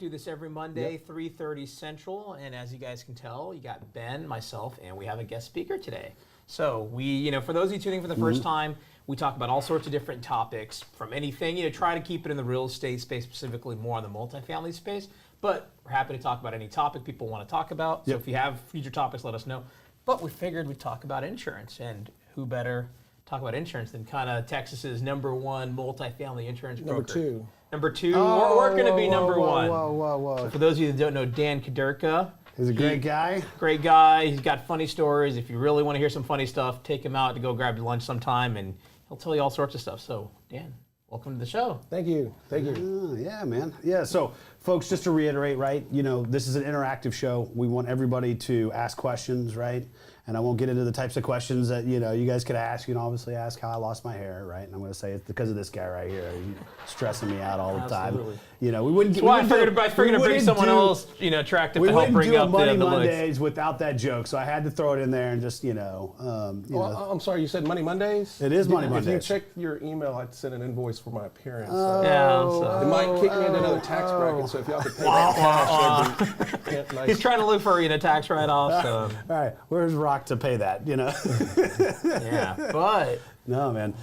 do this every Monday, 3:30 Central, and as you guys can tell, you got Ben, myself, and we have a guest speaker today. So we, for those of you tuning in for the first time, we talk about all sorts of different topics from anything, try to keep it in the real estate space, specifically more on the multifamily space, but we're happy to talk about any topic people want to talk about. So if you have future topics, let us know. But we figured we'd talk about insurance, and who better talk about insurance than kind of Texas's #1 multifamily insurance broker. Number two, we're going to be number one. So for those of you that don't know, Dan Kaderka. He's a great guy. Great guy. He's got funny stories. If you really want to hear some funny stuff, take him out to go grab your lunch sometime, and he'll tell you all sorts of stuff. So, Dan, welcome to the show. Thank you. Yeah, man. Yeah, so folks, just to reiterate, right, this is an interactive show. We want everybody to ask questions, right? And I won't get into the types of questions that, you guys could ask. You can obviously ask how I lost my hair, right? And I'm going to say it's because of this guy right here. He's stressing me out all the time. We wouldn't. Well, I figured to bring someone else, attractive to help bring up the Money looks. Mondays without that joke, so I had to throw it in there and just, I'm sorry, you said Money Mondays? It is Money Mondays. If you check your email, I'd send an invoice for my appearance. So. It might kick me into another tax bracket, so if y'all could pay that cash, nice. He's trying to look for tax write-off. So. All right, where's Rock to pay that? Yeah, but no, man.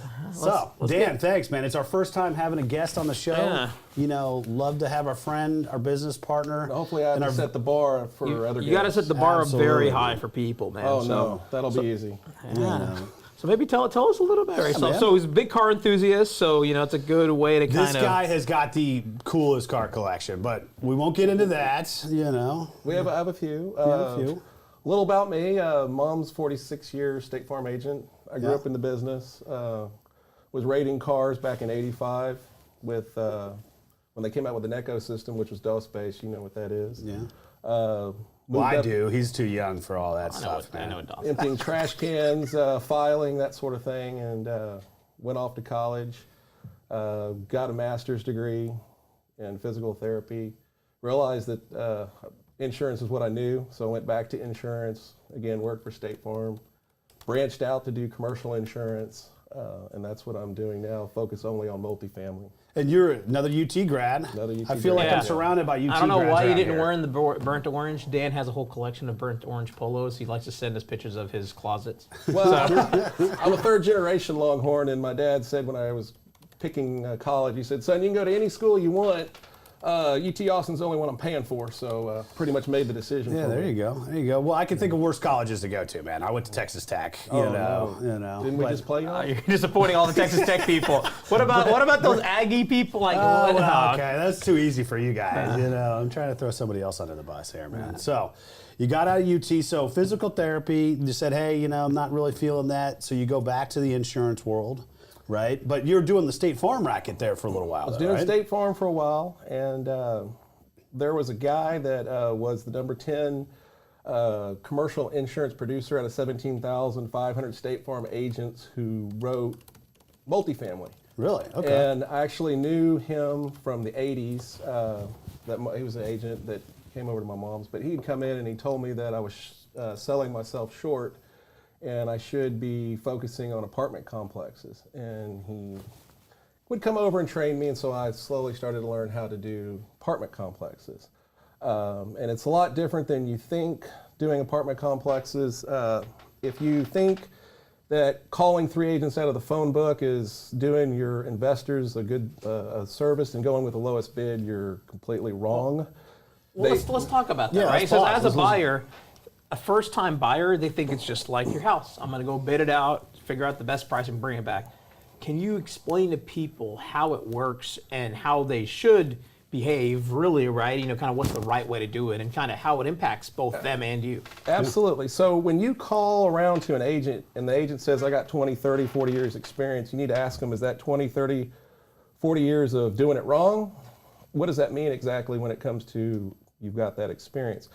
Dan, thanks, man. It's our first time having a guest on the show. Yeah. Love to have our friend, our business partner. Hopefully, I can set the bar for other guests. You got to set the bar very high for people, man. Oh no, that'll be easy. Yeah. So maybe tell us a little bit. Right? So he's a big car enthusiast, so it's a good way to This guy has got the coolest car collection, but we won't get into that. We have a few. A little about me. Mom's 46 years State Farm agent. I grew up in the business. Was rating cars back in '85 with when they came out with an Echo system, which was DOS-based. You know what that is. Yeah. I do. He's too young for all that stuff, man. I know it does. Emptying trash cans, filing, that sort of thing, and went off to college. Got a master's degree in physical therapy. Realized that insurance is what I knew, so I went back to insurance. Again, worked for State Farm. Branched out to do commercial insurance, and that's what I'm doing now. Focus only on multifamily. And you're another UT grad. I feel like I'm surrounded by UT grads. I don't know why you didn't wear the burnt orange. Dan has a whole collection of burnt orange polos. He likes to send us pictures of his closets. Well, I'm a third-generation Longhorn, and my dad said when I was picking college, he said, "Son, you can go to any school you want. UT Austin's the only one I'm paying for," so pretty much made the decision. Yeah, there you go. Well, I can think of worse colleges to go to, man. I went to Texas Tech. No. Didn't we just play on? You're disappointing all the Texas Tech people. What about those Aggie people? Okay, that's too easy for you guys. I'm trying to throw somebody else under the bus here, man. So, you got out of UT. So, physical therapy. You said, hey, I'm not really feeling that. So you go back to the insurance world. Right, but you're doing the State Farm racket there for a little while. I was doing State Farm for a while, and there was a guy that was the number 10 commercial insurance producer out of 17,500 State Farm agents who wrote multifamily. Really? Okay. And I actually knew him from the 80s. That he was an agent that came over to my mom's, but he'd come in and he told me that I was selling myself short and I should be focusing on apartment complexes. And he would come over and train me, and so I slowly started to learn how to do apartment complexes. And it's a lot different than you think doing apartment complexes. If you think that calling 3 agents out of the phone book is doing your investors a good service and going with the lowest bid, you're completely wrong. Well, let's talk about that, right? So as a buyer, a first-time buyer, they think it's just like your house. I'm going to go bid it out, figure out the best price, and bring it back. Can you explain to people how it works and how they should behave, really, right? Kind of what's the right way to do it and kind of how it impacts both them and you. Absolutely. So when you call around to an agent and the agent says, I got 20, 30, 40 years experience, you need to ask them, is that 20, 30, 40 years of doing it wrong? What does that mean exactly when it comes to you've got that experience?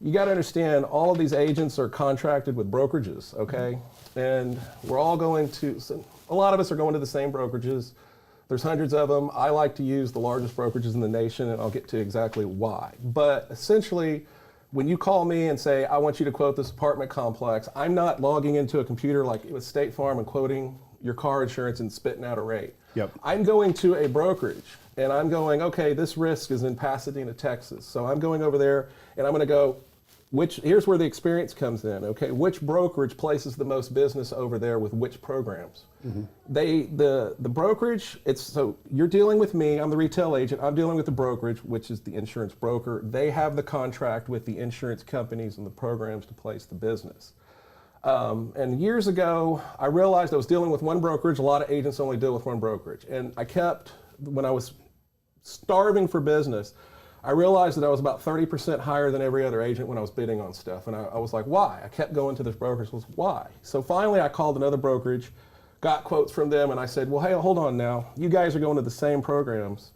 You got to understand, all of these agents are contracted with brokerages, okay? And we're all going to, a lot of us are going to the same brokerages. There's hundreds of them. I like to use the largest brokerages in the nation, and I'll get to exactly why. But essentially, when you call me and say, I want you to quote this apartment complex, I'm not logging into a computer like it was State Farm and quoting your car insurance and spitting out a rate. Yep. I'm going to a brokerage and I'm going, okay, this risk is in Pasadena, Texas. So I'm going over there and I'm going to go, here's where the experience comes in, okay? Which brokerage places the most business over there with which programs? The brokerage, so you're dealing with me, I'm the retail agent, I'm dealing with the brokerage, which is the insurance broker. They have the contract with the insurance companies and the programs to place the business. And years ago, I realized I was dealing with one brokerage. A lot of agents only deal with one brokerage. And when I was starving for business, I realized that I was about 30% higher than every other agent when I was bidding on stuff. And I was like, why? I kept going to this brokerage. Why? So finally, I called another brokerage, got quotes from them, and I said, well, hey, hold on now. You guys are going to the same programs.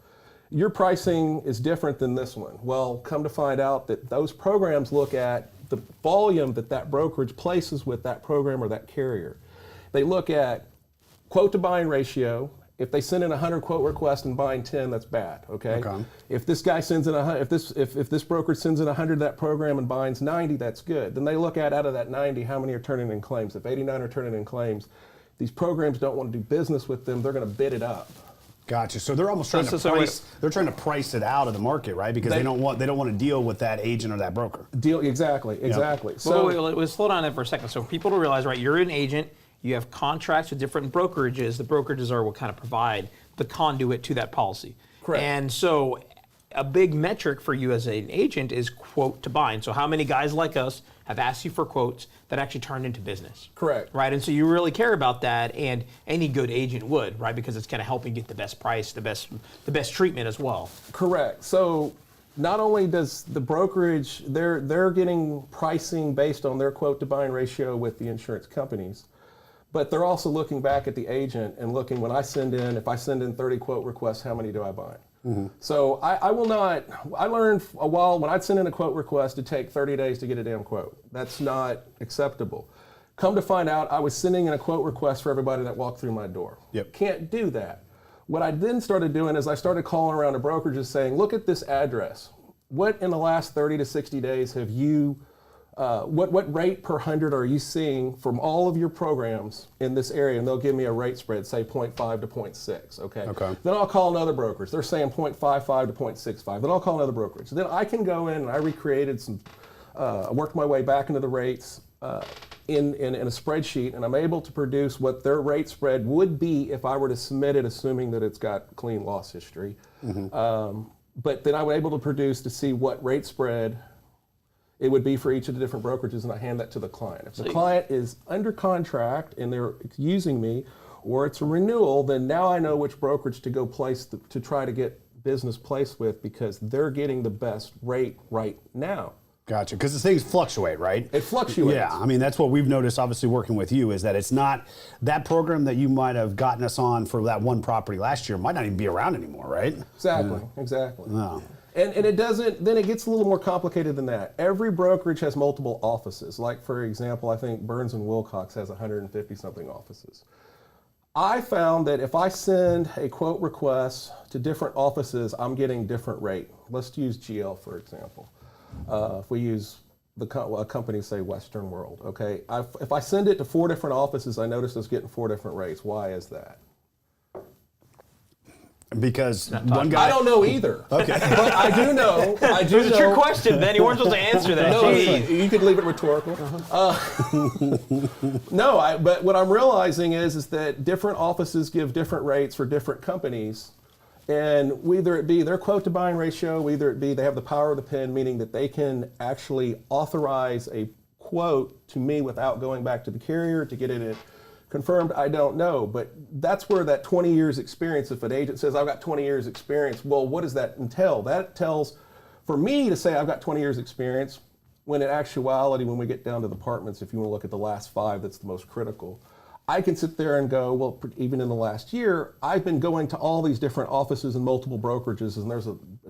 Your pricing is different than this one. Well, come to find out that those programs look at the volume that brokerage places with that program or that carrier. They look at quote to bind ratio. If they send in 100 quote requests and bind 10, that's bad. Okay. If this guy sends in if this brokerage sends in 100 that program and binds 90, that's good. Then they look at out of that 90, how many are turning in claims. If 89 are turning in claims, these programs don't want to do business with them. They're going to bid it up. Gotcha. So they're almost trying to price. They're trying to price it out of the market, right? Because they don't want to deal with that agent or that broker. Exactly. Yep. So we'll slow down there for a second. So people to realize, right? You're an agent. You have contracts with different brokerages. The brokerages are what kind of provide the conduit to that policy. Correct. And so a big metric for you as an agent is quote to bind. So how many guys like us have asked you for quotes that actually turned into business? Correct. Right, and so you really care about that, and any good agent would, right? Because it's going to help you get the best price, the best treatment as well. Correct. So not only does the brokerage, they're getting pricing based on their quote to bind ratio with the insurance companies, but they're also looking back at the agent and looking if I send in 30 quote requests, how many do I bind? So I learned a while when I'd send in a quote request to take 30 days to get a damn quote. That's not acceptable. Come to find out, I was sending in a quote request for everybody that walked through my door. Yep. Can't do that. What I then started doing is I started calling around to brokerages saying, look at this address. What in the last 30 to 60 days have you what rate per 100 are you seeing from all of your programs in this area? And they'll give me a rate spread, say 0.5 to 0.6, okay? Then I'll call another brokerage. They're saying 0.55 to 0.65. Then I'll call another brokerage. Then I can go in and I recreated I worked my way back into the rates in a spreadsheet, and I'm able to produce what their rate spread would be if I were to submit it, assuming that it's got clean loss history. But then I was able to produce to see what rate spread it would be for each of the different brokerages, and I hand that to the client. If the client is under contract and they're using me, or it's a renewal, then now I know which brokerage to go place to try to get business placed with, because they're getting the best rate right now. Gotcha. Because things fluctuate, right? It fluctuates. Yeah. I mean, that's what we've noticed, obviously, working with you, is that it's not that program that you might have gotten us on for that one property last year might not even be around anymore, right? Exactly. No. And it doesn't, then it gets a little more complicated than that. Every brokerage has multiple offices. Like, for example, I think Burns and Wilcox has 150 something offices. I found that if I send a quote request to different offices, I'm getting different rate. Let's use GL, for example. If we use a company, say Western World, okay? If I send it to 4 different offices, I notice it's getting 4 different rates. Why is that? Because one guy... I don't know either. Okay. But I do know. It's a trick question, Ben. You weren't supposed to answer that. No, you could leave it rhetorical. But what I'm realizing is that different offices give different rates for different companies. And whether it be their quote to bind ratio, whether it be they have the power of the pen, meaning that they can actually authorize a quote to me without going back to the carrier to get it confirmed, I don't know. But that's where that 20 years experience, if an agent says, I've got 20 years experience, well, what does that entail? That tells, for me to say I've got 20 years experience, when in actuality, when we get down to the departments, if you want to look at the last 5, that's the most critical. I can sit there and go, well, even in the last year, I've been going to all these different offices and multiple brokerages, and there's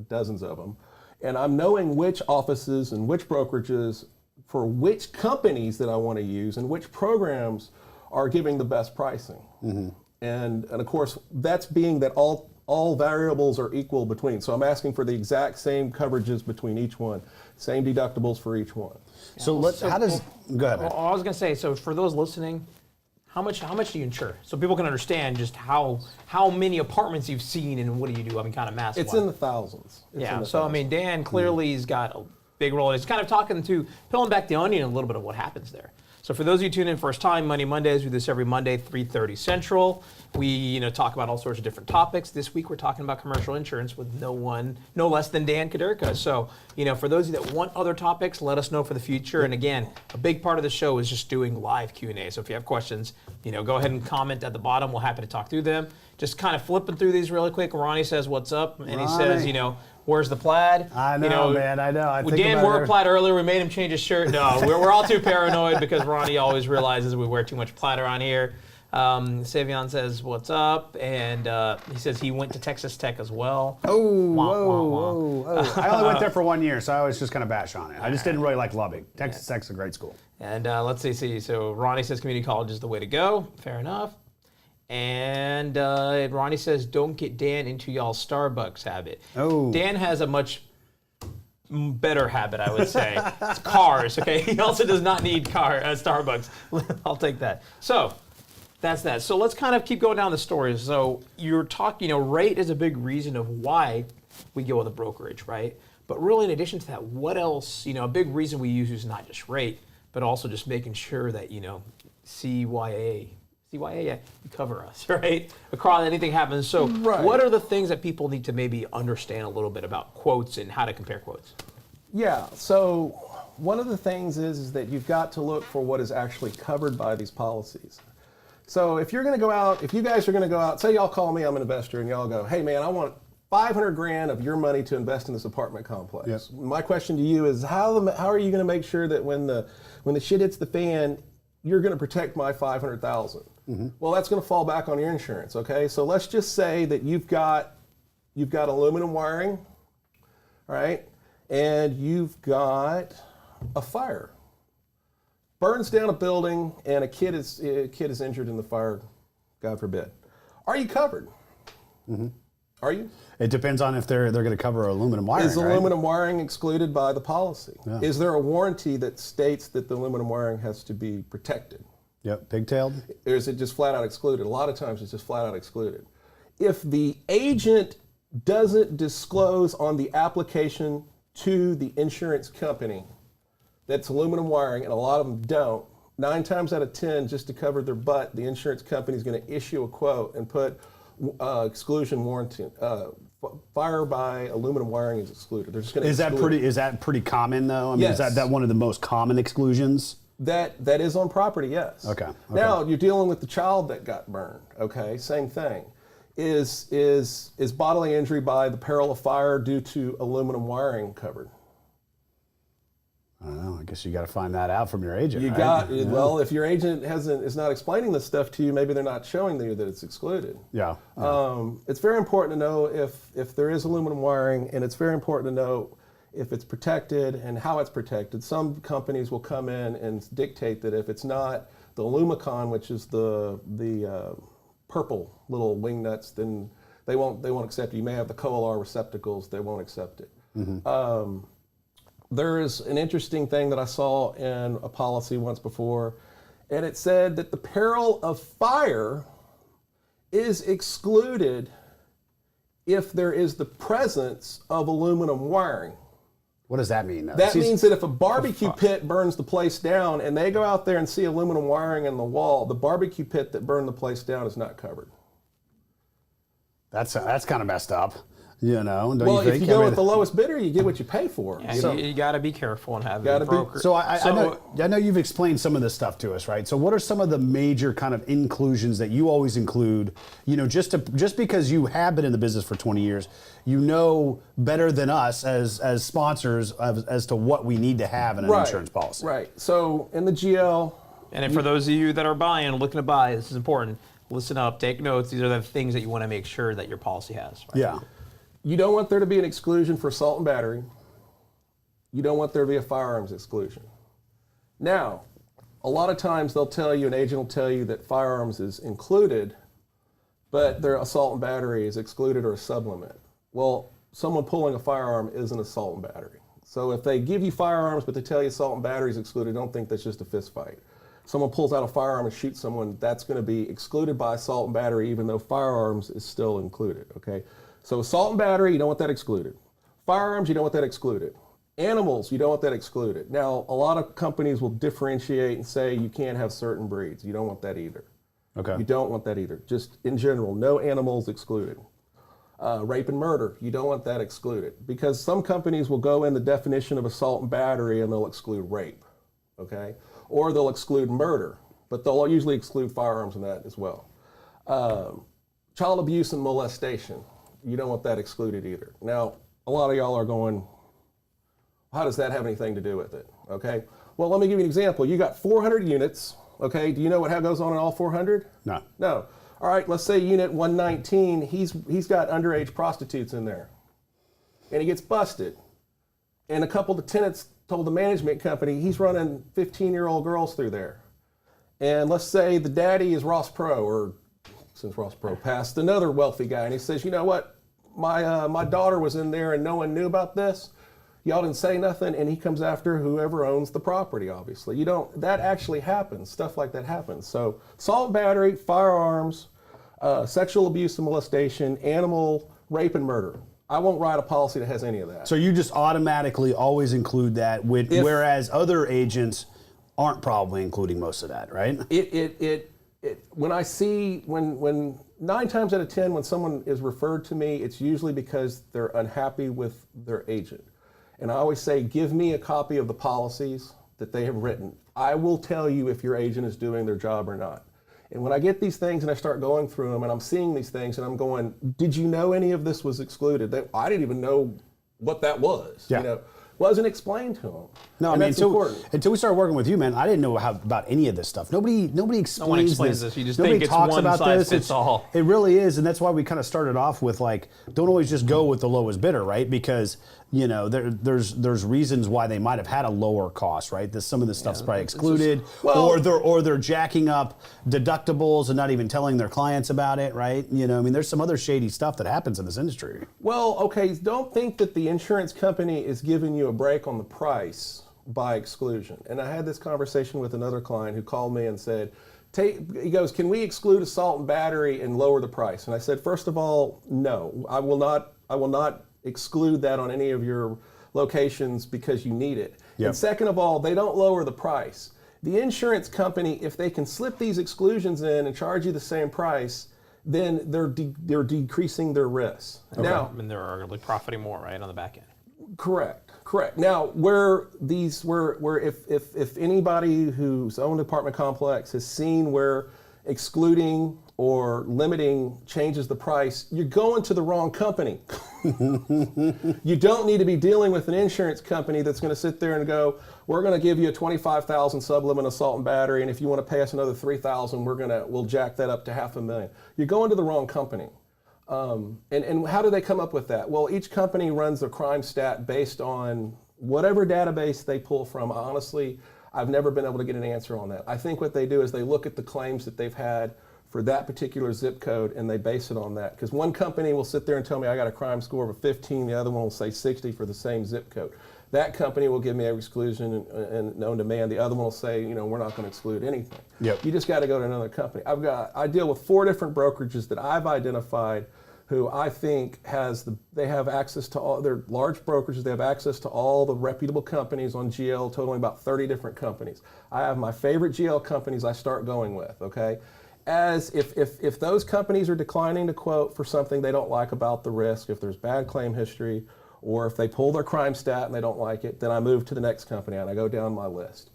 dozens of them. And I'm knowing which offices and which brokerages for which companies that I want to use and which programs are giving the best pricing. And of course, that's being that all variables are equal between. So I'm asking for the exact same coverages between each one, same deductibles for each one. So go ahead. Well, I was going to say, so for those listening, How much do you insure? So people can understand just how many apartments you've seen and what do you do? I mean, kind of mass. It's in the thousands. Yeah. So I mean, Dan clearly has got a big role. It's kind of peeling back the onion a little bit of what happens there. So for those of you tuning in first time, Money Mondays, we do this every Monday, 3:30 Central. We talk about all sorts of different topics. This week we're talking about commercial insurance with no less than Dan Kaderka. So for those of you that want other topics, let us know for the future. And again, a big part of the show is just doing live Q&A. So if you have questions, go ahead and comment at the bottom. We're happy to talk through them. Just kind of flipping through these really quick. Ronnie says, "What's up?" And he says, "Where's the plaid?" I know, man. I know. Dan wore a plaid earlier. We made him change his shirt. No, we're all too paranoid because Ronnie always realizes we wear too much plaid around here. Savion says, "What's up?" And he says he went to Texas Tech as well. Whoa. I only went there for 1 year, so I was just kind of bash on it. I just didn't really like Lubbock. Texas Tech's a great school. And let's see. So Ronnie says community college is the way to go. Fair enough. And Ronnie says, "Don't get Dan into y'all's Starbucks habit." Oh. Dan has a much better habit, I would say. It's cars, okay? He also does not need Starbucks. I'll take that. So that's that. So let's kind of keep going down the story. So you're talking, rate is a big reason of why we go with a brokerage, right? But really, in addition to that, what else, a big reason we use is not just rate, but also just making sure that, CYA, you cover us, right? Across anything happens. So what are the things that people need to maybe understand a little bit about quotes and how to compare quotes? Yeah, so one of the things is that you've got to look for what is actually covered by these policies. So if you're going to go out, if you guys are going to go out, say y'all call me, I'm an investor, and y'all go, "Hey man, I want 500 grand of your money to invest in this apartment complex." Yep. My question to you is, how are you going to make sure that when the shit hits the fan, you're going to protect my 500,000? Well, that's going to fall back on your insurance, okay? So let's just say that you've got aluminum wiring, right? And you've got a fire. Burns down a building and a kid is injured in the fire, God forbid. Are you covered? Are you? It depends on if they're going to cover aluminum wiring. Is aluminum wiring excluded by the policy? Yeah. Is there a warranty that states that the aluminum wiring has to be protected? Yep, pigtailed. Or is it just flat out excluded? A lot of times it's just flat out excluded. If the agent doesn't disclose on the application to the insurance company that's aluminum wiring, and a lot of them don't, 9 times out of 10, just to cover their butt, the insurance company is going to issue a quote and put exclusion warranty. Fire by aluminum wiring is excluded. They're just going to exclude. Is that pretty common though? I mean, yes. Is that one of the most common exclusions? That is on property, yes. Okay. Now you're dealing with the child that got burned. Okay, same thing. Is bodily injury by the peril of fire due to aluminum wiring covered? I don't know. I guess you got to find that out from your agent. You right? got well. If your agent is not explaining this stuff to you, maybe they're not showing you that it's excluded. Yeah. It's very important to know if there is aluminum wiring, and it's very important to know if it's protected and how it's protected. Some companies will come in and dictate that if it's not the Lumicon, which is the purple little wing nuts, then they won't accept it. You may have the Coalar receptacles, they won't accept it. There is an interesting thing that I saw in a policy once before, and it said that the peril of fire is excluded if there is the presence of aluminum wiring. What does that mean, though? That means that if a barbecue pit burns the place down and they go out there and see aluminum wiring in the wall, the barbecue pit that burned the place down is not covered. That's kind of messed up, Don't well, you think? If you go with the lowest bidder, you get what you pay for. Yeah, so you got to be careful and have a broker. So I know you've explained some of this stuff to us, right? So what are some of the major kind of inclusions that you always include? Just because you have been in the business for 20 years, you know better than us as sponsors as to what we need to have in an insurance policy. Right. So in the GL. And for those of you that are buying, looking to buy, this is important. Listen up, take notes. These are the things that you want to make sure that your policy has. Right? Yeah. You don't want there to be an exclusion for assault and battery. You don't want there to be a firearms exclusion. Now, a lot of times an agent will tell you that firearms is included, but their assault and battery is excluded or a sublimit. Well, someone pulling a firearm is an assault and battery. So if they give you firearms but they tell you assault and battery is excluded, don't think that's just a fist fight. someone pulls out a firearm and shoots someone, that's going to be excluded by assault and battery, even though firearms is still included, okay? So assault and battery, you don't want that excluded. Firearms, you don't want that excluded. Animals, you don't want that excluded. Now, a lot of companies will differentiate and say you can't have certain breeds. You don't want that either. Okay. You don't want that either. Just in general, no animals excluded. Rape and murder, you don't want that excluded. Because some companies will go in the definition of assault and battery and they'll exclude rape, okay? Or they'll exclude murder, but they'll usually exclude firearms in that as well. Child abuse and molestation, you don't want that excluded either. Now, a lot of y'all are going, how does that have anything to do with it? Okay. Well, let me give you an example. You got 400 units. Okay. Do you know what goes on in all 400? No. No. All right. Let's say unit 119. He's got underage prostitutes in there, and he gets busted. And a couple of the tenants told the management company he's running 15-year-old girls through there. And let's say the daddy is Ross Pro, or since Ross Pro passed, another wealthy guy, and he says, you know what? My daughter was in there, and no one knew about this. Y'all didn't say nothing, and he comes after whoever owns the property, obviously. That actually happens. Stuff like that happens. So assault, battery, firearms, sexual abuse and molestation, animal, rape and murder. I won't write a policy that has any of that. So you just automatically always include that, whereas other agents aren't probably including most of that, right? When 9 times out of 10, when someone is referred to me, it's usually because they're unhappy with their agent. And I always say, give me a copy of the policies that they have written. I will tell you if your agent is doing their job or not. And when I get these things and I start going through them and I'm seeing these things and I'm going, did you know any of this was excluded? I didn't even know what that was. Yeah. You know, wasn't explained to them. No, and I mean, that's important. until we started working with you, man, I didn't know about any of this stuff. Nobody explains No one explains this. You just Nobody think it's talks one about size this. fits all. It really is, and that's why we kind of started off with like, don't always just go with the lowest bidder, right? Because there's reasons why they might have had a lower cost, right? Some of this stuff's probably excluded, or they're jacking up deductibles and not even telling their clients about it, right? I mean, there's some other shady stuff that happens in this industry. Well, okay, don't think that the insurance company is giving you a break on the price by exclusion. And I had this conversation with another client who called me and said, he goes, can we exclude assault and battery and lower the price? And I said, first of all, no, I will not exclude that on any of your locations because you need it. Yep. And second of all, they don't lower the price. The insurance company, if they can slip these exclusions in and charge you the same price, then they're decreasing their risk. Okay. Now, And they're arguably profiting more, right, on the back end. Correct. Now, if anybody who's owned an apartment complex has seen where excluding or limiting changes the price, you're going to the wrong company. You don't need to be dealing with an insurance company that's going to sit there and go, we're going to give you a $25,000 sublimit assault and battery, and if you want to pay us another $3,000, we'll jack that up to $500,000. You're going to the wrong company. And how do they come up with that? Well, each company runs a crime stat based on whatever database they pull from. Honestly, I've never been able to get an answer on that. I think what they do is they look at the claims that they've had for that particular zip code and they base it on that. Because one company will sit there and tell me I got a crime score of a 15, the other one will say 60 for the same zip code. That company will give me an exclusion and known demand. The other one will say, we're not going to exclude anything. Yep. You just got to go to another company. I deal with 4 different brokerages that I've identified who I think they have access to all, they're large brokerages, they have access to all the reputable companies on GL, totaling about 30 different companies. I have my favorite GL companies I start going with, okay? As if those companies are declining to quote for something they don't like about the risk, if there's bad claim history, or if they pull their crime stat and they don't like it, then I move to the next company and I go down my list.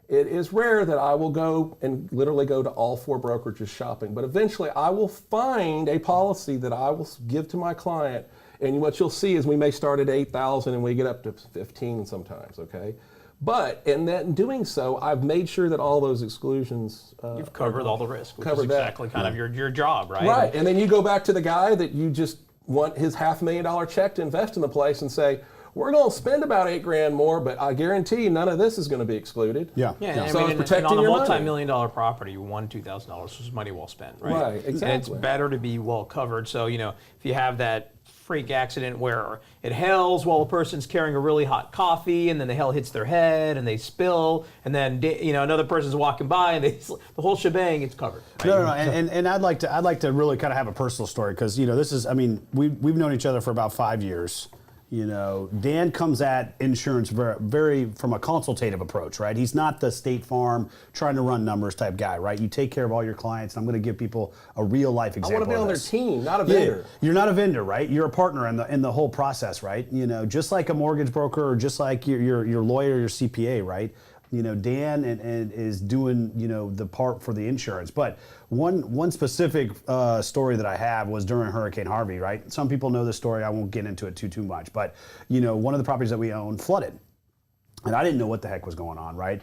It is rare that I will go and literally go to all 4 brokerages shopping, but eventually I will find a policy that I will give to my client, and what you'll see is we may start at $8,000 and we get up to $15,000 sometimes, okay? But in doing so, I've made sure that all those exclusions You've covered all the risk, which is covered that. exactly kind of your job, right? Right, and then you go back to the guy that you just want his $500,000 check to invest in the place and say, we're going to spend about $8,000 more, but I guarantee you none of this is going to be excluded. Yeah. Yeah, So it's and protecting on a your money. multi-million-dollar property, $1,000 to $2,000 was money well spent, right? Right, exactly. And it's better to be well covered. So, if you have that freak accident where it hails while a person's carrying a really hot coffee, and then the hail hits their head and they spill, and then another person's walking by and the whole shebang, it's covered. Right? No. And I'd like to really kind of have a personal story because this is, I mean, we've known each other for about 5 years. Dan comes at insurance very from a consultative approach, right? He's not the State Farm trying to run numbers type guy, right? You take care of all your clients, and I'm going to give people a real life example. I want to be on their team, not a vendor. You're not a vendor, right? You're a partner in the whole process, right? Just like a mortgage broker or just like your lawyer, your CPA, right? Dan is doing the part for the insurance. But one specific story that I have was during Hurricane Harvey, right? Some people know the story. I won't get into it too much. But one of the properties that we own flooded. And I didn't know what the heck was going on, right?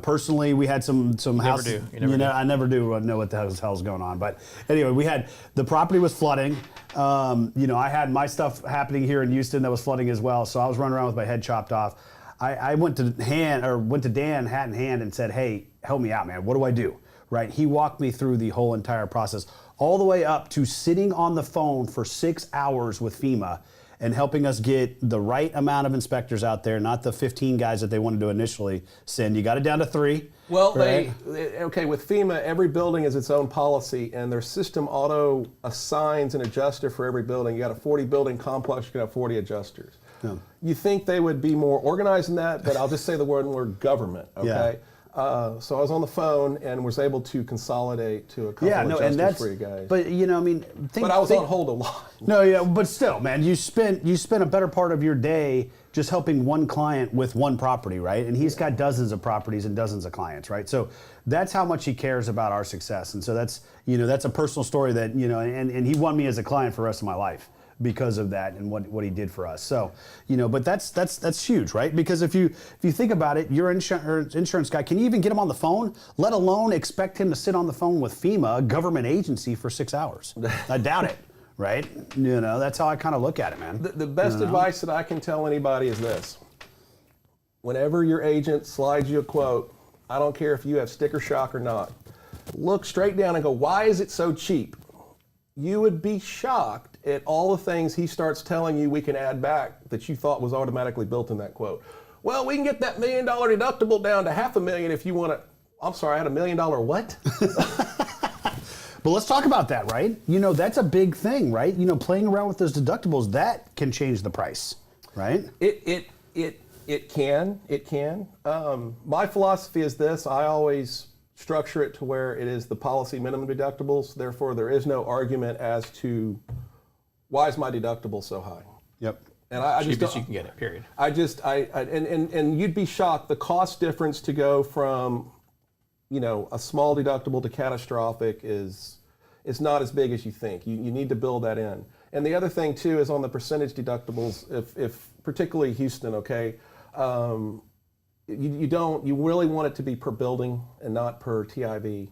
Personally, we had some house. Never do. I never do know what the hell's going on. But anyway, the property was flooding. I had my stuff happening here in Houston that was flooding as well. So I was running around with my head chopped off. I went to Dan hat in hand and said, "Hey, help me out, man. What do I do?" Right? He walked me through the whole entire process, all the way up to sitting on the phone for 6 hours with FEMA and helping us get the right amount of inspectors out there, not the 15 guys that they wanted to initially send. You got it down to 3. Well, right? With FEMA, every building is its own policy, and their system auto assigns an adjuster for every building. You got a 40 building complex, you can have 40 adjusters. Yeah. You think they would be more organized than that, but I'll just say the word government, okay? Yeah. So I was on the phone and was able to consolidate to a couple of adjusters for you guys. But I was on hold a lot. No, yeah, but still, man, you spent a better part of your day just helping one client with one property, right? And he's got dozens of properties and dozens of clients, right? So that's how much he cares about our success. And so that's a personal story that, and he won me as a client for the rest of my life because of that and what he did for us. So, but that's huge, right? Because if you think about it, your insurance guy, can you even get him on the phone, let alone expect him to sit on the phone with FEMA, a government agency, for 6 hours? I doubt it, right? That's how I kind of look at it, man. The best advice that I can tell anybody is this. Whenever your agent slides you a quote, I don't care if you have sticker shock or not, look straight down and go, why is it so cheap? You would be shocked at all the things he starts telling you we can add back that you thought was automatically built in that quote. Well, we can get that $1 million deductible down to $500,000 if you want to. I'm sorry, I had $1 million what? But let's talk about that, right? That's a big thing, right? Playing around with those deductibles, that can change the price, right? It can. My philosophy is this. I always structure it to where it is the policy minimum deductibles. Therefore, there is no argument as to why is my deductible so high. Yep. And I just cheapest you can get it. Period. And you'd be shocked the cost difference to go from, a small deductible to catastrophic is not as big as you think. You need to build that in. And the other thing too is on the percentage deductibles. If particularly Houston, okay. You really want it to be per building and not per TIV.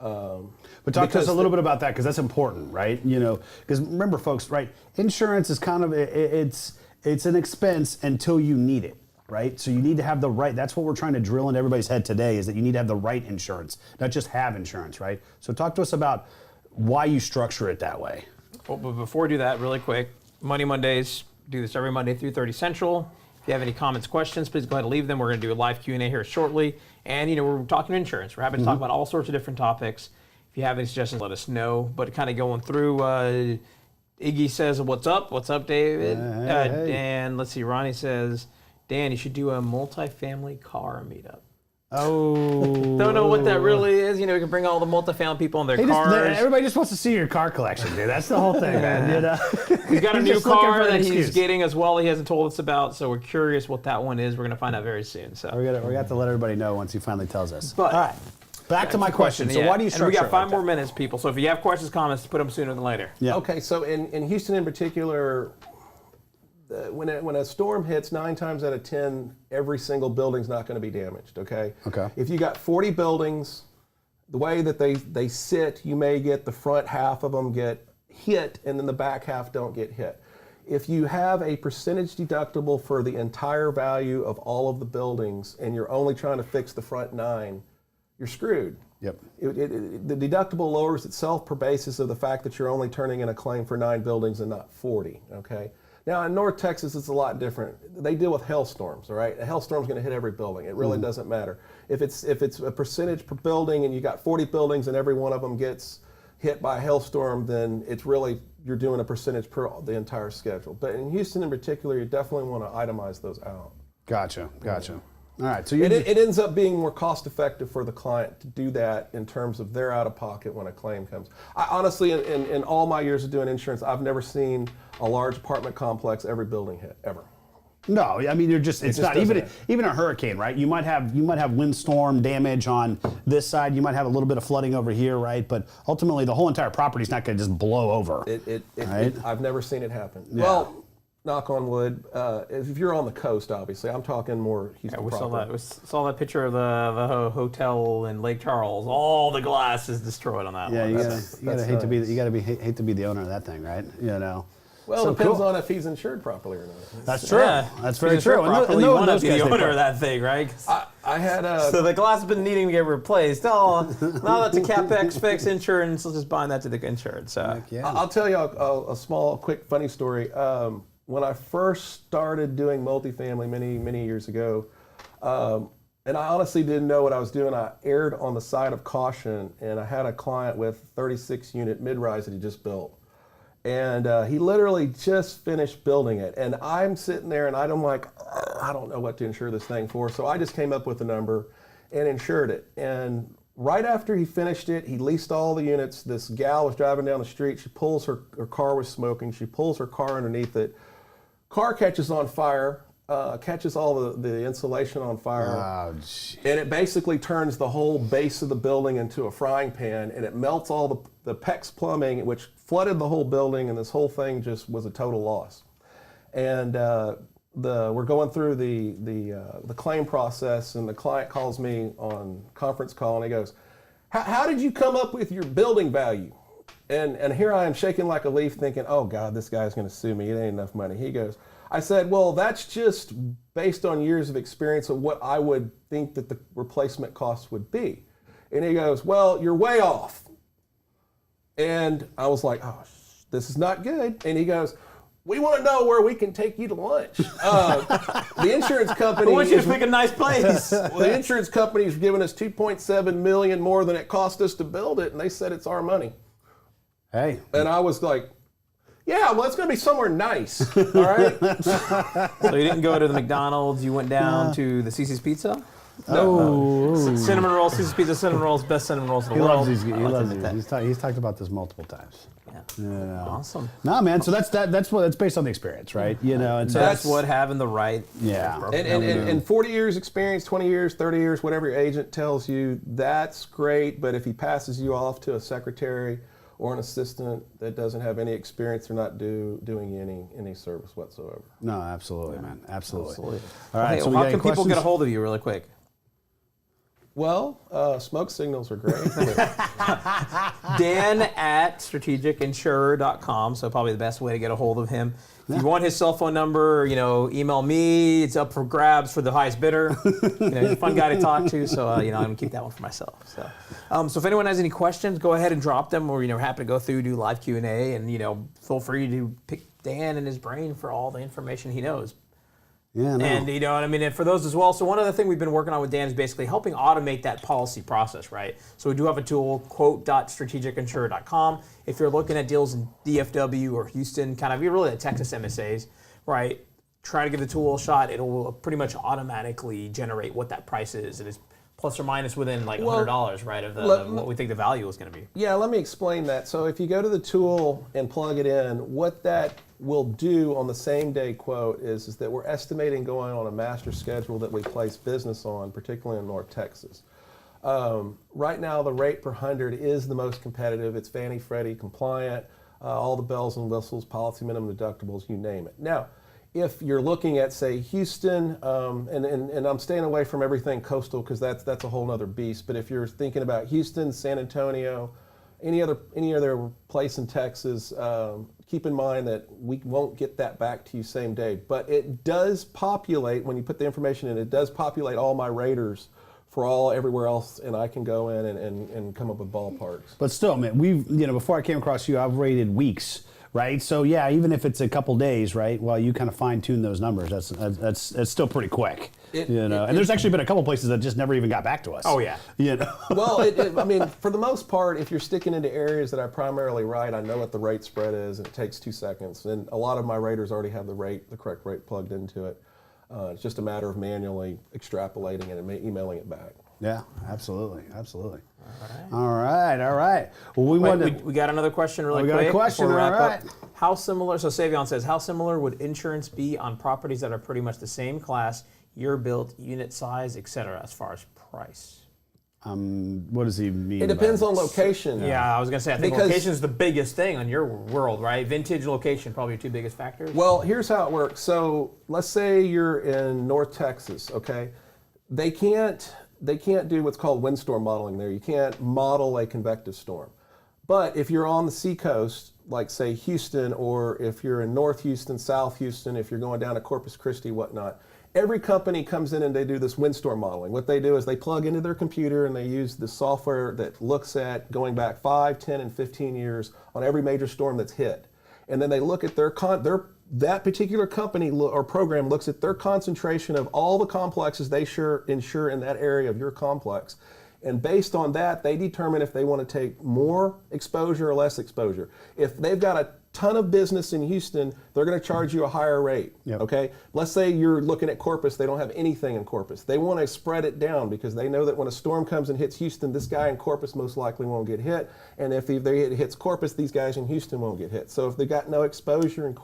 But talk to us a little bit about that, because that's important, right? Because remember, folks, right? Insurance is kind of it's an expense until you need it, right? So you need to have the right. That's what we're trying to drill into everybody's head today, is that you need to have the right insurance, not just have insurance, right? So talk to us about why you structure it that way. Well, but before we do that, really quick, Money Mondays, do this every Monday through 30 Central. If you have any comments, questions, please go ahead and leave them. We're going to do a live Q&A here shortly. And, we're talking insurance. We're happy to talk about all sorts of different topics. If you have any suggestions, let us know. But kind of going through, Iggy says, what's up? What's up, David? Hey. And let's see, Ronnie says, Dan, you should do a multifamily car meetup. Oh. Don't know what that really is. We can bring all the multifamily people in their cars. Everybody just wants to see your car collection, dude. That's the whole thing, man. He's got a new just looking car for an that he's excuse. getting as well. He hasn't told us about, so we're curious what that one is. We're going to find out very soon. So we got to let everybody know once he finally tells us. But, all right, back to my question. So yeah. why do you structure And we got 5 like more that? minutes, people. So if you have questions, comments, put them sooner than later. Yeah. Okay, so in Houston in particular, when a storm hits, 9 times out of 10, every single building's not going to be damaged, okay? Okay. If you got 40 buildings, the way that they sit, you may get the front half of them get hit, and then the back half don't get hit. If you have a percentage deductible for the entire value of all of the buildings, and you're only trying to fix the front 9, you're screwed. Yep. The deductible lowers itself per basis of the fact that you're only turning in a claim for 9 buildings and not 40, okay? Now, in North Texas, it's a lot different. They deal with hailstorms, all right? A hailstorm's going to hit every building. It really doesn't matter. If it's a percentage per building and you got 40 buildings and every one of them gets hit by a hailstorm, then it's really, you're doing a percentage per the entire schedule. But in Houston in particular, you definitely want to itemize those out. Gotcha. All right, so It ends up being more cost effective for the client to do that in terms of their out of pocket when a claim comes. I honestly, in all my years of doing insurance, I've never seen a large apartment complex every building hit, ever. No, I mean, it's just not doesn't even a hurricane, right? You might have windstorm damage on this side. You might have a little bit of flooding over here, right? But ultimately, the whole entire property is not going to just blow over. Right? I've never seen it happen. Yeah. Well, knock on wood. If you're on the coast, obviously, I'm talking more Houston We proper. saw that picture of the hotel in Lake Charles. All the glass is destroyed on that Yeah, one. you That's gotta hate to be nice. hate to be the owner of that thing, right? You know. Well, So it depends cool. on if he's insured properly or not. That's true. Yeah. That's very Because you're true. And properly, no you one want to knows be guys the they owner pro- of that thing, right? I had a. So the glass has been needing to get replaced. Oh, now that's a CapEx fix, insurance. Let's just bind that to the insured. So Yeah. I'll tell you a small, quick, funny story. When I first started doing multifamily many years ago, and I honestly didn't know what I was doing, I erred on the side of caution, and I had a client with 36-unit mid-rise that he just built. And he literally just finished building it. And I'm sitting there and I'm like, I don't know what to insure this thing for. So I just came up with a number and insured it. And right after he finished it, he leased all the units. This gal was driving down the street. She pulls her car was smoking. She pulls her car underneath it. Car catches on fire, catches all the insulation on fire. Oh, gee. And it basically turns the whole base of the building into a frying pan, and it melts all the PEX plumbing, which flooded the whole building, and this whole thing just was a total loss. And we're going through the claim process, and the client calls me on conference call, and he goes, how did you come up with your building value? And here I am shaking like a leaf thinking, oh God, this guy's gonna sue me, it ain't enough money. He goes, I said, well, that's just based on years of experience of what I would think that the replacement costs would be. And he goes, well, you're way off. And I was like, oh, this is not good. And he goes, we want to know where we can take you to lunch. The insurance company. I want you to pick a nice place. Well, the insurance company's giving us $2.7 million more than it cost us to build it, and they said it's our money. Hey. And I was like, yeah, well, it's going to be somewhere nice, all right? So you didn't go to the McDonald's. You went down to the CC's Pizza. Oh. Cinnamon rolls, CC's Pizza, cinnamon rolls, best cinnamon rolls in the He world. loves these. He I like to loves admit these. that. He's talked about this multiple times. Yeah. You know. Awesome. No, man. So that's based on the experience, right? You know, and so That's what having the right. Yeah. And 40 years experience, 20 years, 30 years, whatever your agent tells you, that's great. But if he passes you off to a secretary or an assistant that doesn't have any experience, they're not doing any service whatsoever. No, absolutely, man. Absolutely. Absolutely. All right. Hey, so we how got can any people get a questions? hold of you really quick? Well, smoke signals are great. Dan at strategicinsurer.com, so probably the best way to get a hold of him. If you want his cell phone number, email me. It's up for grabs for the highest bidder. He's a fun guy to talk to, so I'm gonna keep that one for myself. So if anyone has any questions, go ahead and drop them. We're happy to go through, do live Q&A, and feel free to pick Dan and his brain for all the information he knows. Yeah. No. And you know what I mean, and for those as well. So one other thing we've been working on with Dan is basically helping automate that policy process, right? So we do have a tool, quote.strategicinsurer.com. If you're looking at deals in DFW or Houston, kind of, you're really at Texas MSAs, right? Try to give the tool a shot. It'll pretty much automatically generate what that price is. It is plus or minus within like $100, right, of what we think the value is going to be. Yeah, let me explain that. So if you go to the tool and plug it in, what that will do on the same day quote is that we're estimating going on a master schedule that we place business on, particularly in North Texas. Right now, the rate per 100 is the most competitive. It's Fannie Freddie compliant, all the bells and whistles, policy minimum deductibles, you name it. Now, if you're looking at, say, Houston, and I'm staying away from everything coastal because that's a whole other beast, but if you're thinking about Houston, San Antonio, any other place in Texas, keep in mind that we won't get that back to you same day. But it does populate, when you put the information in, it does populate all my raters for everywhere else, and I can go in and come up with ballparks. But still, man, before I came across you, I've rated weeks, right? So yeah, even if it's a couple days, right, while you kind of fine tune those numbers, that's still pretty quick. And there's actually been a couple places that just never even got back to us. Oh yeah. Well, I mean, for the most part, if you're sticking into areas that I primarily write, I know what the rate spread is, and it takes 2 seconds. And a lot of my raters already have the correct rate plugged into it. It's just a matter of manually extrapolating it and emailing it back. Yeah, absolutely. All right. Well, we got another question really quick. We got a question, before we wrap all right. up. How similar, so Savion says, how similar would insurance be on properties that are pretty much the same class, year built, unit size, etc., as far as price? What does he mean? It depends on location. Yeah, I was going to say, I think location is the biggest thing on your world, right? Vintage, location, probably your two biggest factors. Well, here's how it works. So let's say you're in North Texas, okay? They can't do what's called windstorm modeling there. You can't model a convective storm. But if you're on the seacoast, like say Houston, or if you're in North Houston, South Houston, if you're going down to Corpus Christi, whatnot, every company comes in and they do this windstorm modeling. What they do is they plug into their computer and they use the software that looks at going back 5, 10, and 15 years on every major storm that's hit. And then they look at that particular company or program looks at their concentration of all the complexes they insure in that area of your complex. And based on that, they determine if they want to take more exposure or less exposure. If they've got a ton of business in Houston, they're going to charge you a higher rate. Yep. Okay. Let's say you're looking at Corpus, they don't have anything in Corpus. They want to spread it down because they know that when a storm comes and hits Houston, this guy in Corpus most likely won't get hit. And if it hits Corpus, these guys in Houston won't get hit. So if they've got no exposure in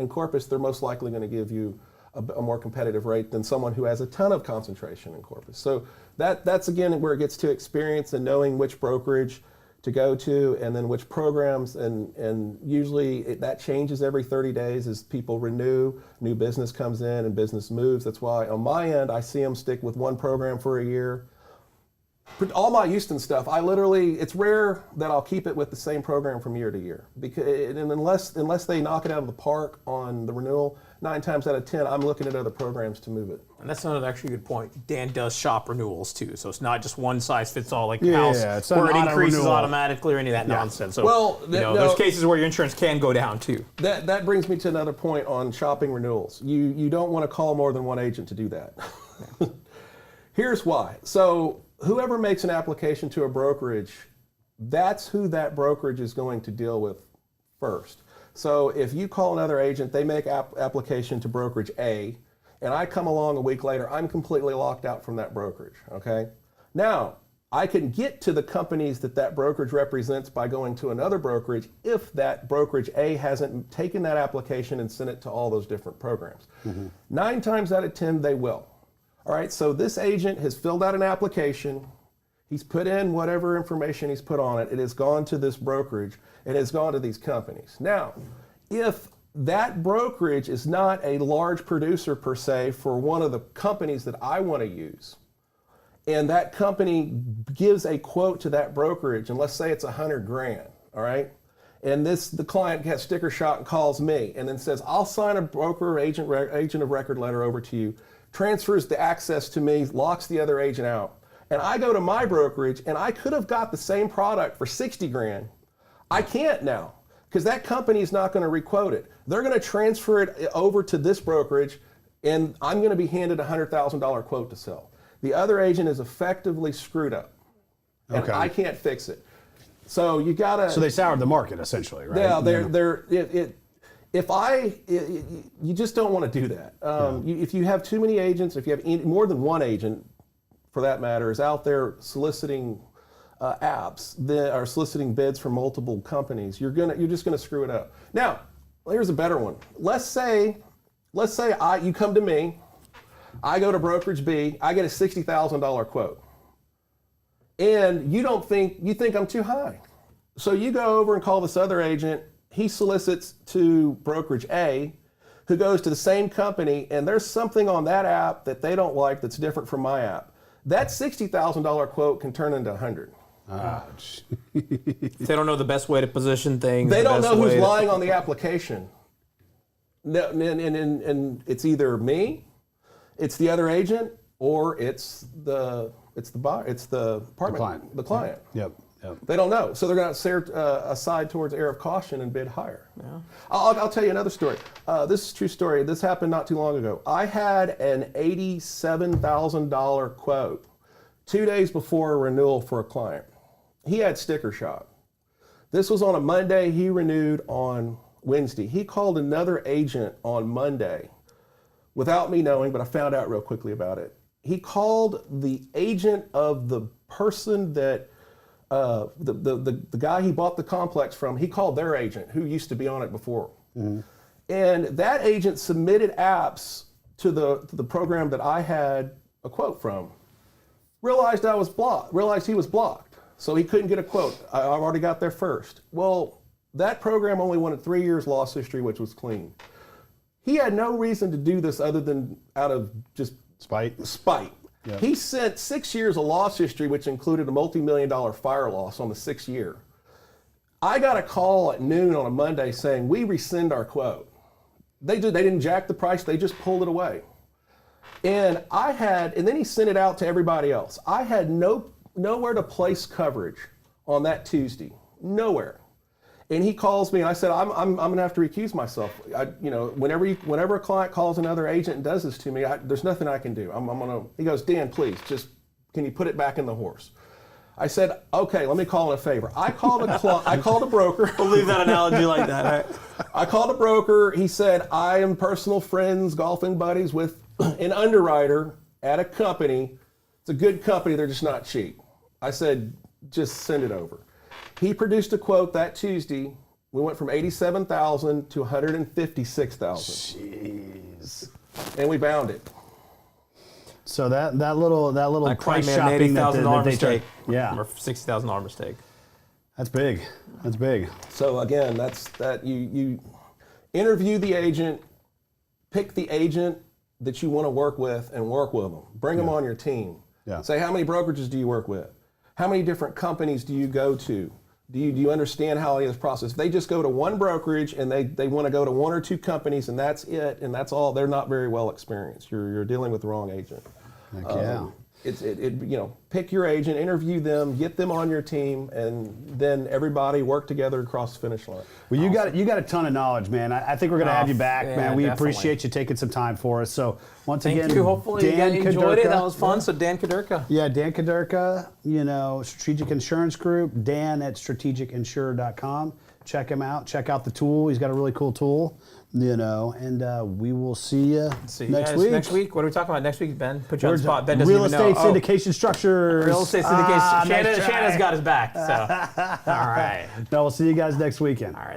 Corpus, they're most likely going to give you a more competitive rate than someone who has a ton of concentration in Corpus. So that's again where it gets to experience and knowing which brokerage to go to, and then which programs, and usually that changes every 30 days as people renew, new business comes in and business moves. That's why on my end, I see them stick with one program for a year. All my Houston stuff, it's rare that I'll keep it with the same program from year to year, because unless they knock it out of the park on the renewal, 9 times out of 10, I'm looking at other programs to move it. And that's another actually good point. Dan does shop renewals too, so it's not just one size fits all like Yeah, house it's where not it a increases renewal. automatically or any of that nonsense. So Well, there's cases where your insurance can go down too. That brings me to another point on shopping renewals. You don't want to call more than one agent to do that. Here's why. So whoever makes an application to a brokerage, that's who that brokerage is going to deal with first. So if you call another agent, they make application to brokerage A, and I come along a week later, I'm completely locked out from that brokerage, okay? Now, I can get to the companies that brokerage represents by going to another brokerage if that brokerage A hasn't taken that application and sent it to all those different programs. 9 times out of 10, they will. All right, so this agent has filled out an application. He's put in whatever information he's put on it. It has gone to this brokerage. It has gone to these companies. Now, if that brokerage is not a large producer per se for one of the companies that I want to use, and that company gives a quote to that brokerage, and let's say it's $100,000, all right? And the client gets sticker shock and calls me and then says, I'll sign a broker agent of record letter over to you, transfers the access to me, locks the other agent out. And I go to my brokerage and I could have got the same product for $60,000. I can't now because that company is not going to requote it. They're going to transfer it over to this brokerage and I'm going to be handed a $100,000 quote to sell. The other agent is effectively screwed up and Okay. I can't fix it. So you got to... So they soured the market essentially, right? Yeah, you just don't want to do that. If you have too many agents, if you have more than one agent, for that matter, is out there soliciting apps that are soliciting bids from multiple companies, you're just gonna screw it up. Now, here's a better one. Let's say you come to me, I go to brokerage B, I get a $60,000 quote, and you think I'm too high, so you go over and call this other agent. He solicits to brokerage A, who goes to the same company, and there's something on that app that they don't like that's different from my app. That $60,000 quote can turn into $100,000. They don't know the best way to position things. They don't know who's lying on the application. No, and it's either me, it's the other agent, or it's It's the buyer. It's the apartment. The client. Yep. Yep. They don't know, so they're going to err aside towards error of caution and bid higher. Yeah. I'll tell you another story. This is a true story. This happened not too long ago. I had an $87,000 quote 2 days before a renewal for a client. He had sticker shock. This was on a Monday. He renewed on Wednesday. He called another agent on Monday without me knowing, but I found out real quickly about it. He called the agent of the person that the guy he bought the complex from. He called their agent who used to be on it before. Mm-hmm. And that agent submitted apps to the program that I had a quote from. Realized he was blocked. So he couldn't get a quote. I already got there first. Well, that program only wanted 3 years loss history, which was clean. He had no reason to do this other than out of just spite. Yep. He sent 6 years of loss history, which included a multi-million-dollar fire loss on the 6th year. I got a call at noon on a Monday saying, we rescind our quote. They didn't jack the price, they just pulled it away. And then he sent it out to everybody else. I had nowhere to place coverage on that Tuesday, nowhere. And he calls me and I said, I'm going to have to recuse myself. Whenever a client calls another agent and does this to me, there's nothing I can do. He goes, Dan, please, can you put it back in the horse? I said, okay, let me call in a favor. I called a broker. We'll leave that analogy like that. Right? I called a broker. He said, I am personal friends, golfing buddies with an underwriter at a company. It's a good company, they're just not cheap. I said, just send it over. He produced a quote that Tuesday. We went from $87,000 to $156,000. Jeez. And we bound it. So that little price made shopping an $80,000 mistake. Yeah. Or $60,000 mistake. That's big. That's big. So again, you interview the agent, pick the agent that you want to work with and work with them. Bring them on your team. Yeah. Say, how many brokerages do you work with? How many different companies do you go to? Do you understand how any of this process? If they just go to one brokerage and they want to go to one or two companies and that's it and that's all, they're not very well experienced. You're dealing with the wrong agent. Heck yeah. Pick your agent, interview them, get them on your team, and then everybody work together across the finish line. Well, you got a ton of knowledge, man. I think we're going to have you back, yeah, man. We definitely appreciate you taking some time for us. So once Thank again, you. Hopefully Dan you guys enjoyed it. Kaderka. That was fun. So Dan Kaderka. Yeah, Dan Kaderka, Strategic Insurance Group, Dan at strategicinsured.com. Check him out. Check out the tool. He's got a really cool tool, and we will see you next week. Next week. What are we talking about next week, Ben? Put you on the spot. Ben doesn't real even know. estate syndication structures. Real estate syndication. Nice try. Shanna's got his back. So, all right. No, we'll see you guys next weekend. All right.